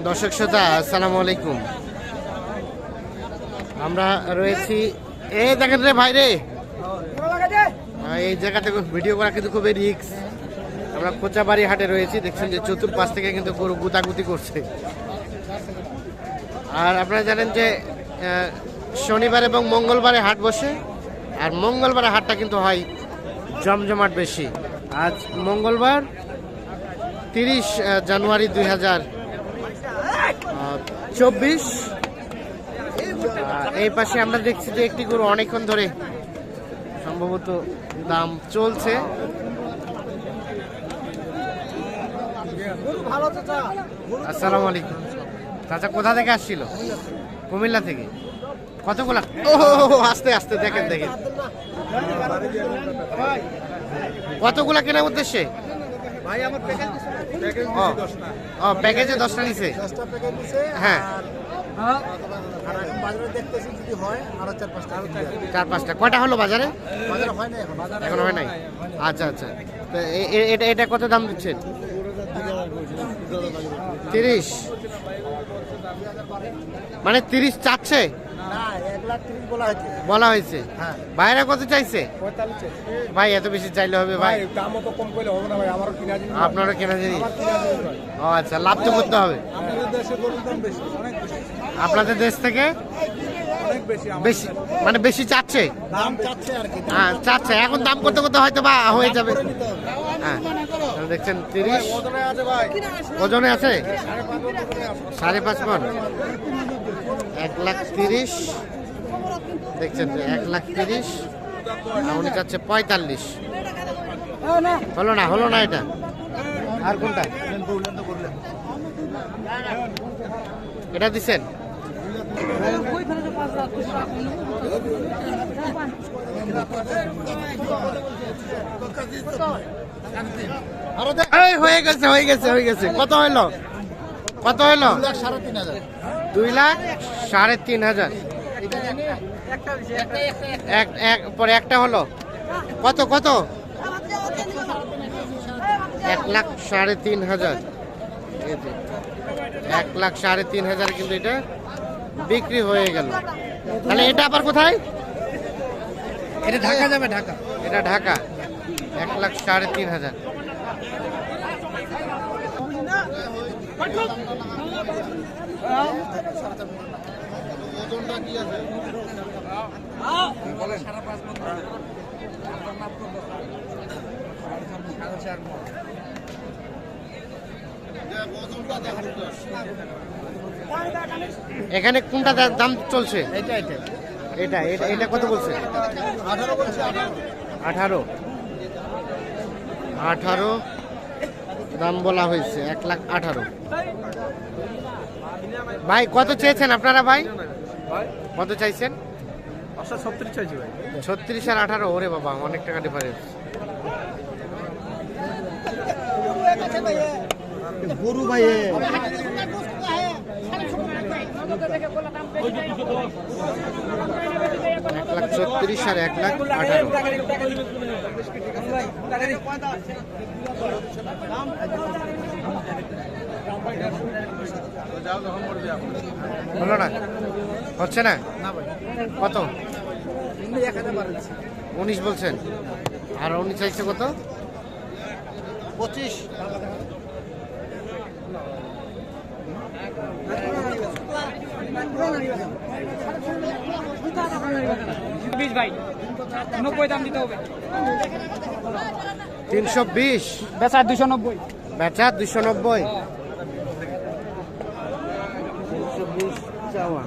দর্শক শ্রোতা আসসালামু আলাইকুম। আমরা রয়েছি এই দেখেন রে ভাই রে, এই জায়গা থেকে ভিডিও করা কিন্তু খুবই রিস্ক। আমরা কোচাবাড়ি হাটে রয়েছি, দেখছেন যে চতুর্পাশ থেকে কিন্তু গরু গুতাগুতি করছে। আর আপনারা জানেন যে শনিবার এবং মঙ্গলবারে হাট বসে, আর মঙ্গলবারে হাটটা কিন্তু হয় জমজমাট বেশি। আজ মঙ্গলবার 30 জানুয়ারি 2024। এই পাশে আমরা দেখছি যে একটি গরু অনেকক্ষণ ধরে সম্ভবত দাম চলছে। আসসালামু আলাইকুম চাচা, কোথা থেকে আসছিল? কুমিল্লা থেকে। কতগুলা? ও আস্তে আস্তে দেখেন দেখেন কতগুলা কেনার উদ্দেশ্যে? ও প্যাকেজে 10টা নিছে। হ্যাঁ, 4-5টা। কয়টা হলো বাজারে? এখনো হয় নাই। আচ্ছা আচ্ছা, তো এটা কত দাম দিচ্ছেন? 30, মানে 30 চাচ্ছে? বলা হয়েছে। ভাইরা কত চাইছে? ভাই এত বেশি চাইলে হবে ভাই? আপনারা কেনা জিনিস। ও আচ্ছা, লাভ তো করতে হবে। আপনাদের দেশ থেকে বেশি, মানে বেশি চাচ্ছে? হ্যাঁ চাচ্ছে, এখন দাম করতে করতে হয়তো বা হয়ে যাবে। হ্যাঁ দেখছেন 30 ওজনে আছে 5.5 মণ। 1,30,000 দেখছেন যে 1,30,000, উনি চাচ্ছে 45। হলো না এটা। আর কোনটা? এটা দিচ্ছেন? হয়ে গেছে। কত হইলো? 2,03,500। পরে একটা হলো কত? 1,03,500। 1,03,500 কিন্তু এটা বিক্রি হয়ে গেল। তাহলে এটা আবার কোথায়? এটা ঢাকা যাবে। এটা ঢাকা। 1,03,500। এখানে কোনটা দাম চলছে? এটা কত বলছে? 18 দাম বলা হয়েছে। 1,18,000। ভাই কত চেয়েছেন আপনারা? ভাই কত চাইছেন? 36 চাইছি ভাই। 36 আর 18। ওরে বাবা, অনেক টাকা ডিফারেন্স। গরু ভাই 1,36,000 আর 1,18,000। হলো না? হচ্ছে না? কত? 19 বলছেন, আর উনি চাইছে কত? 25। ভাই 90 দাম দিতে হবে। 320 বেচা 290। বেচা 290। 320 চাওয়া।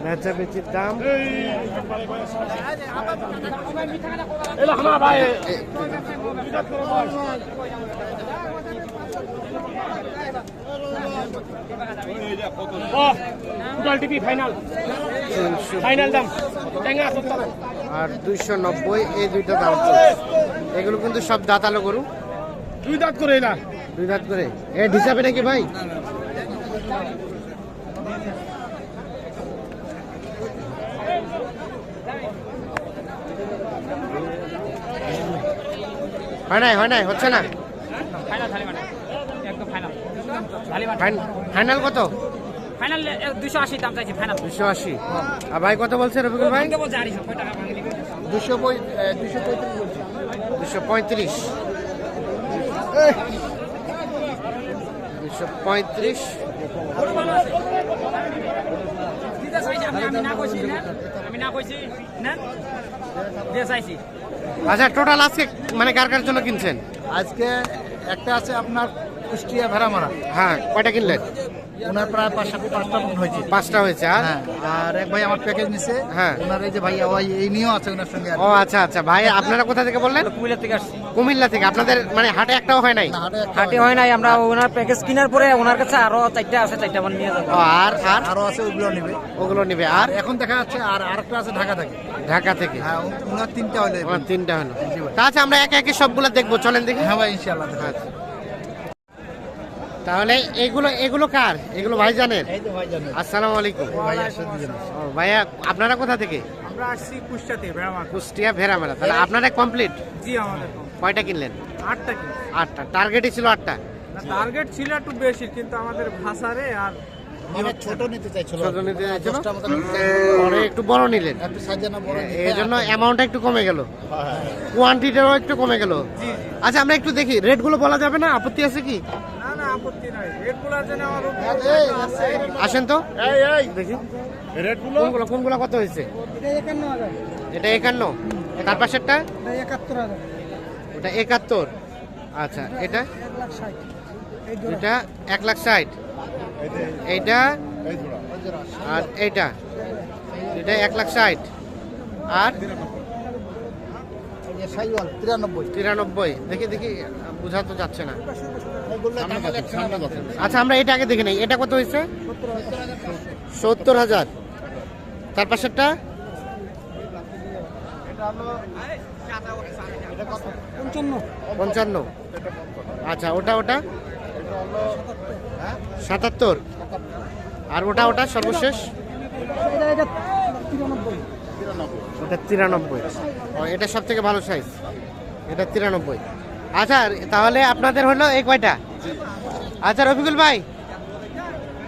বেচা বেচির দাম ফাইনাল দাম আর 290। এই দুইটা দাম চলছে। এগুলো কিন্তু সব দাঁতালো গরু। 2 দাঁত করে না? 2 দাঁত করে। এ হিসাবে নাকি ভাই? হয় নাই, হচ্ছে না। ফাইনাল ভালো মানে ফাইনাল কত? ফাইনাল 280 দাম চাইছি ফাইনাল 280। আর ভাই কত বলছে রফিকুল ভাই? ভাঙতে বলছে 250 কয় টাকা ভাঙলি 235। 235। ওর ভালো আছে দিতে চাইছি আমি না কইছি না আমি না কইছি না দিয়ে চাইছি। আচ্ছা টোটাল আজকে মানে কার কার জন্য কিনছেন? আজকে একটা আছে আপনার কুষ্টিয়া ভেড়ামারা, হ্যাঁ কয়টা কিনলেন? ওনার প্রায় 5-7টা মন হয়েছে। 5টা হয়েছে। আর হ্যাঁ, আর এক ভাই আমার প্যাকেজ নিছে। হ্যাঁ। ওনার এই যে ভাই ওই এই নিয়েও আছে ওনার সঙ্গে। ও আচ্ছা আচ্ছা ভাই আপনারা কোথা থেকে বললেন? কুমিল্লা থেকে আসছি। কুমিল্লা থেকে। আপনাদের মানে হাটে একটাও হয় নাই? হাটে হয় নাই, আমরা ওনার প্যাকেজ কেনার পরে ওনার কাছে আরো 4টা আছে, 4টা মানে নিয়ে যাবো। ও আর আর আরো আছে, ওগুলো নেবে। ওগুলো নিবে। আর আর এখন দেখা যাচ্ছে আর আরেকটা আছে ঢাকা থেকে। ঢাকা থেকে। হ্যাঁ, ওনার 3টা হলে। আমার 3টা হলো। আচ্ছা আমরা একে একে সবগুলো দেখবো, চলেন দেখি। হ্যাঁ ভাই, ইনশাআল্লাহ দেখা যাচ্ছে। তাহলে এগুলো কার? এগুলো ভাই জানেন? এই তো ভাই জানেন। আসসালামু আলাইকুম। ভাই আসলে দুজন আছে। ও ভাইয়া আপনারা কোথা থেকে? আমরা আসছি কুষ্টিয়া থেকে ভেড়ামারা। কুষ্টিয়া ভেড়ামেলা। তাহলে আপনারা কমপ্লিট? জি আমাদের কয়টা কিনলেন? 8টা কি 8টা। টার্গেটই ছিল 8টা। টার্গেট ছিল একটু বেশি, কিন্তু আমাদের ভাষারে আর মানে ছোট নিতে চাইছিল। ছোট নিতে চাইছিল? 10টা মতো নিতে পরে একটু বড় নিলেন, একটু সাজানো বড় নিতে। এই জন্য অ্যামাউন্টটা একটু কমে গেল, কোয়ান্টিটিটাও একটু কমে গেল। আচ্ছা আমরা একটু দেখি, রেটগুলো বলা যাবে না? আপত্তি আছে কি? না না আপত্তি নাই, রেটগুলোর জন্য আমার আছে। আসেন তো এই দেখি রেটগুলো কোনগুলো কত হয়েছে? এটা 51,000, এটা 51, তার পাশেরটা এটা 71,000, ওটা 71। আচ্ছা এটা 1,60,000, এই এটা 1,60,000, এইটা আর এইটা, এটা 1,60,000 আর সাইওয়াল 93। 93। দেখি দেখি বোঝা তো যাচ্ছে না। এগুলো তাহলে সামনে কথা। আচ্ছা আমরা এটা আগে দেখে নেই, এটা কত হয়েছে? 70,000। তার পাশেরটা 55। আচ্ছা ওটা 77। আর ওটা সর্বশেষ ওটা 93। ও এটা সব থেকে ভালো সাইজ, এটা 93। আচ্ছা তাহলে আপনাদের হলো এই কয়টা? আচ্ছা রফিকুল ভাই,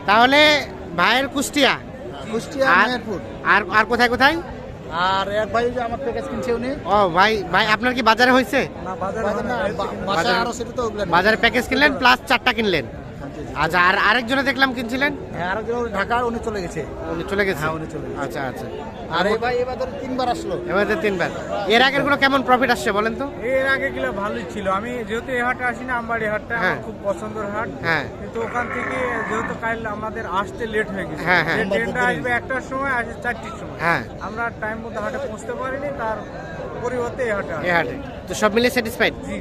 তাহলে ভাইয়ের কুষ্টিয়া, কুষ্টিয়া আর মেহেরপুর। আর আর কোথায় কোথায়? আর এক ভাই যে আমার প্যাকেজ কিনছে উনি। ও ভাই আপনার কি বাজারে হয়েছে? না বাজারে না, বাজারে আরো সেটা তো ওগুলো না। বাজারে প্যাকেজ কিনলেন প্লাস 4টা কিনলেন। আচ্ছা আর আরেকজনে দেখলাম কিনছিলেন? হ্যাঁ, আরেকজন ঢাকা, উনি চলে গেছে। উনি চলে গেছে? হ্যাঁ, উনি চলে গেছে। আচ্ছা আচ্ছা। আর এই ভাই এবার ধরে 3বার আসলো। এবারে 3বার। এর আগের গুলো কেমন প্রফিট আসছে বলেন তো? এর আগে গুলো ভালোই ছিল। আমি যেহেতু এই হাটে আসি না, আমবাড়ি হাটটা হ্যাঁ। আমার খুব পছন্দের হাট। হ্যাঁ। কিন্তু ওখান থেকে যেহেতু কাল আমাদের আসতে লেট হয়ে গেছে, হ্যাঁ, হ্যাঁ। যে ট্রেনটা আসবে 1টার সময়, আসে 4টির সময়। হ্যাঁ। আমরা টাইম মতো হাটে পৌঁছতে পারিনি, তার পরিবর্তে এই হাটে এই হাটে তো সব মিলিয়ে স্যাটিসফাইড? জি।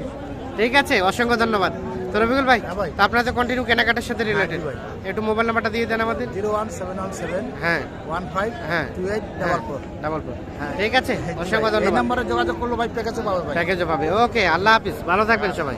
ঠিক আছে, অসংখ্য ধন্যবাদ। তো রবিকুল ভাই, হ্যাঁ ভাই। তো আপনারা তো কন্টিনিউ কেনাকাটার সাথে রিলেটেড, ভাই। একটু মোবাইল নাম্বারটা দিয়ে দেন আমাদের। 01717 হ্যাঁ 15 হ্যাঁ 2844। Double four. হ্যাঁ। ঠিক আছে, অসংখ্য এই ধন্যবাদ। নম্বরে যোগাযোগ করলে ভাই প্যাকেজও পাবে ভাই। প্যাকেজও পাবে। ওকে, আল্লাহ হাফিজ, ভালো থাকবেন সবাই।